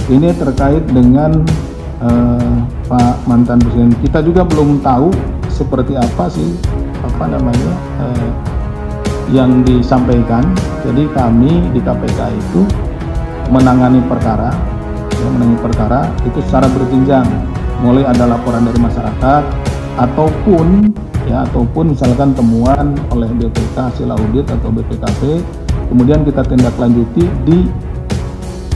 Ini terkait dengan Pak mantan presiden. Kita juga belum tahu seperti apa sih yang disampaikan. Jadi kami di KPK itu menangani perkara itu secara berjenjang. Mulai ada laporan dari masyarakat ataupun misalkan temuan oleh BPK hasil audit atau BPKP, kemudian kita tindak lanjuti di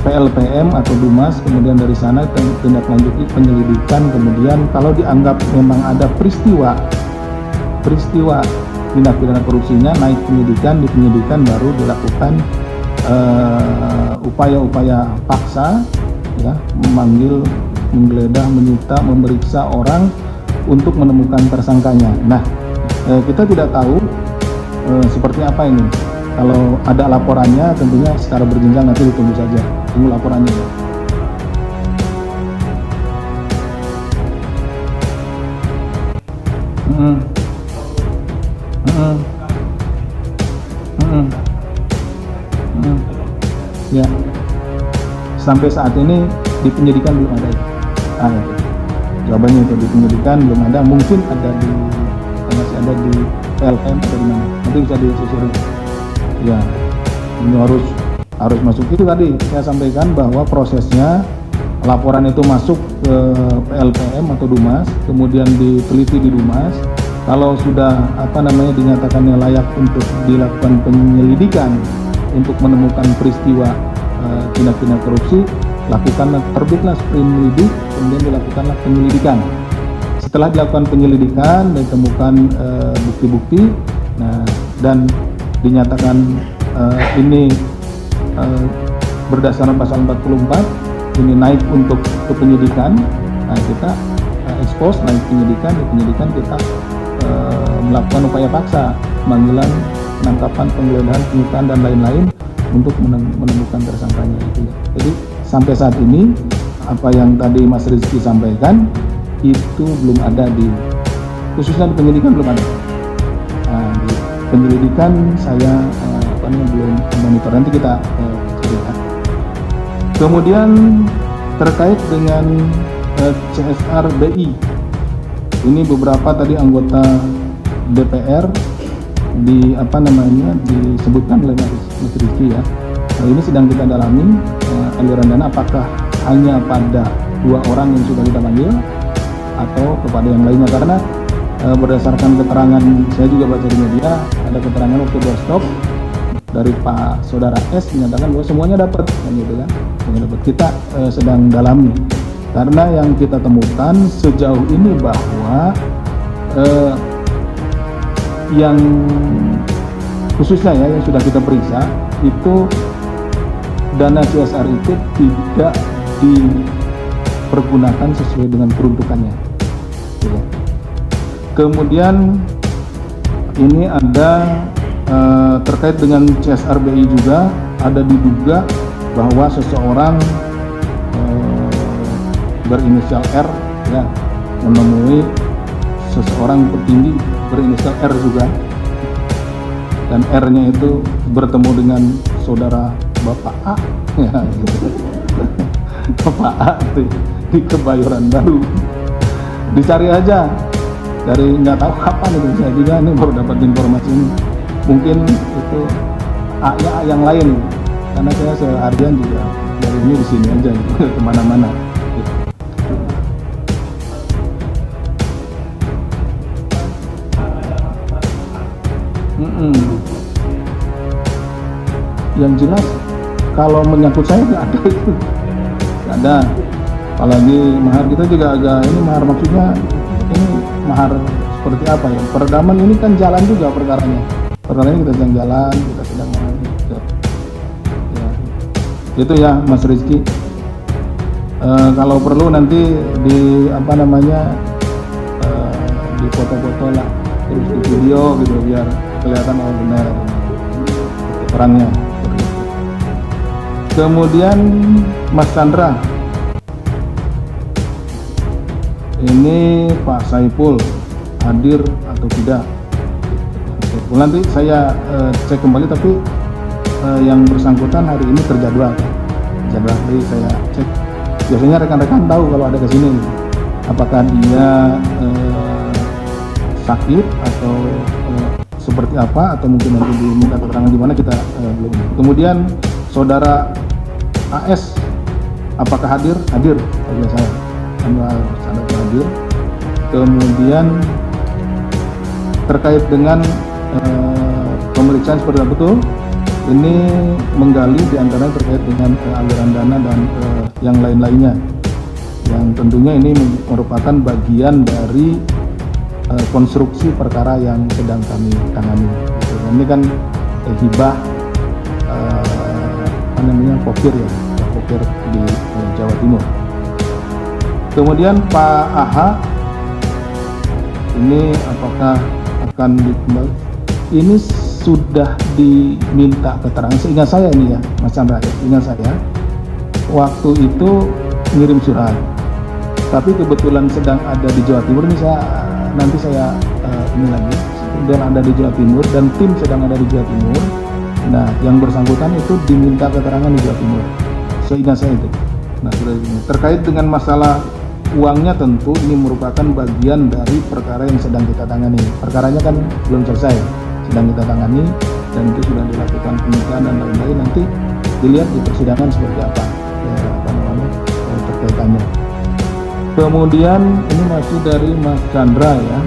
PLPM atau Dumas, kemudian dari sana tindak lanjuti penyelidikan, kemudian kalau dianggap memang ada peristiwa tindak pidana korupsinya, naik penyidikan, di penyidikan baru dilakukan upaya-upaya paksa, ya, memanggil, menggeledah, menyita, memeriksa orang untuk menemukan tersangkanya. Nah, kita tidak tahu seperti apa ini. Kalau ada laporannya tentunya secara berjenjang, nanti ditunggu saja, tunggu laporannya ya. Ya, sampai saat ini di penyidikan belum ada. Itu jawabannya, itu di penyidikan belum ada. Mungkin ada masih ada di PLPM atau di mana, nanti bisa disusuri. Ya, ini harus masuk. Itu tadi saya sampaikan bahwa prosesnya laporan itu masuk ke PLPM atau Dumas, kemudian diteliti di Dumas. Kalau sudah dinyatakannya layak untuk dilakukan penyelidikan untuk menemukan peristiwa tindak pidana korupsi, terbitlah sprindik, kemudian dilakukanlah penyelidikan. Setelah dilakukan penyelidikan dan ditemukan bukti-bukti, dan dinyatakan ini berdasarkan pasal 44 ini naik untuk ke penyidikan. Nah, kita expose, naik penyidikan, di penyidikan kita melakukan upaya paksa, panggilan, penangkapan, penggeledahan, penyitaan dan lain-lain untuk menemukan tersangkanya itu. Jadi sampai saat ini apa yang tadi Mas Rizky sampaikan itu belum ada khususnya di penyidikan belum ada. Nah, di penyelidikan saya belum monitor, nanti kita cerita. Kemudian terkait dengan CSR BI, ini beberapa tadi anggota DPR disebutkan oleh Mas Rizky ya. Nah, ini sedang kita dalami aliran dana, apakah hanya pada 2 orang yang sudah kita panggil atau kepada yang lainnya, karena berdasarkan keterangan saya juga baca di media, ada keterangan waktu doorstop dari Pak Saudara S menyatakan bahwa semuanya dapat, semuanya dapat. Kita sedang dalami, karena yang kita temukan sejauh ini bahwa yang khususnya ya yang sudah kita periksa itu dana CSR itu tidak dipergunakan sesuai dengan peruntukannya. Kemudian ini ada terkait dengan CSR BI juga ada diduga bahwa seseorang berinisial R ya menemui seseorang petinggi berinisial R juga, dan R-nya itu bertemu dengan saudara Bapak A ya, gitu. Bapak A itu di Kebayoran Baru, dicari aja dari nggak tahu kapan itu. Saya juga ini baru dapat informasi ini, mungkin itu A-nya A yang lain, karena saya seharian juga dari ini di sini aja gitu, kemana-mana. Yang jelas kalau menyangkut saya nggak ada itu, nggak ada. Apalagi mahar kita juga agak ini, mahar maksudnya ini mahar seperti apa ya, peredaman ini kan jalan juga perkaranya kita sedang jalan, kita sedang gitu. Ya. Itu ya Mas Rizky. Kalau perlu nanti di di foto-foto lah, terus di video gitu biar kelihatan benar perannya. Kemudian Mas Chandra, ini Pak Saiful hadir atau tidak? Nanti saya cek kembali, tapi yang bersangkutan hari ini terjadwal, jadi saya cek biasanya rekan-rekan tahu kalau ada ke sini, apakah dia sakit atau seperti apa, atau mungkin nanti diminta keterangan di mana, kita belum. Kemudian saudara AS apakah hadir? Hadir, bagi saya sangat hadir. Kemudian terkait dengan pemeriksaan seperti apa betul, ini menggali diantaranya terkait dengan aliran dana dan yang lain-lainnya, yang tentunya ini merupakan bagian dari konstruksi perkara yang sedang kami tangani. Ini kan hibah pokir ya, pokir di Jawa Timur. Kemudian Pak AH ini apakah akan dikembali? Ini sudah diminta keterangan. Seingat saya ini ya, Mas Chandra, ingat saya waktu itu ngirim surat, tapi kebetulan sedang ada di Jawa Timur. Ini nanti saya ini lagi sedang ada di Jawa Timur dan tim sedang ada di Jawa Timur. Nah, yang bersangkutan itu diminta keterangan di Jawa Timur, seingat saya itu. Nah, terkait dengan masalah uangnya, tentu ini merupakan bagian dari perkara yang sedang kita tangani. Perkaranya kan belum selesai, sedang kita tangani, dan itu sudah dilakukan penyidikan dan lain-lain. Nanti dilihat di persidangan seperti apa, terkaitannya. Kemudian ini masih dari Mas Chandra ya,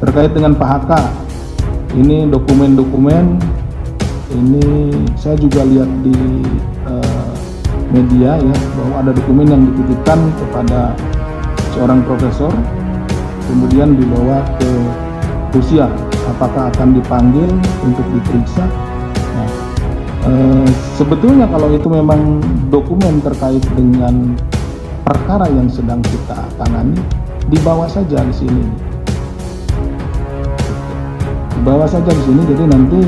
terkait dengan Pak HK. Ini dokumen-dokumen ini saya juga lihat di media ya, bahwa ada dokumen yang dititipkan kepada seorang profesor, kemudian dibawa ke Rusia. Apakah akan dipanggil untuk diperiksa? Nah, sebetulnya kalau itu memang dokumen terkait dengan perkara yang sedang kita tangani, dibawa saja di sini. Dibawa saja di sini, jadi nanti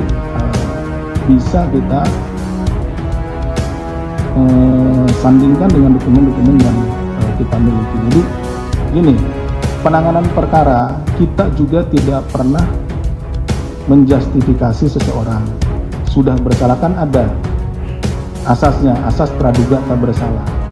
bisa kita sandingkan dengan dokumen-dokumen yang kita miliki. Jadi gini, penanganan perkara kita juga tidak pernah menjustifikasi seseorang. Sudah bersalah kan ada asasnya, asas praduga tak bersalah.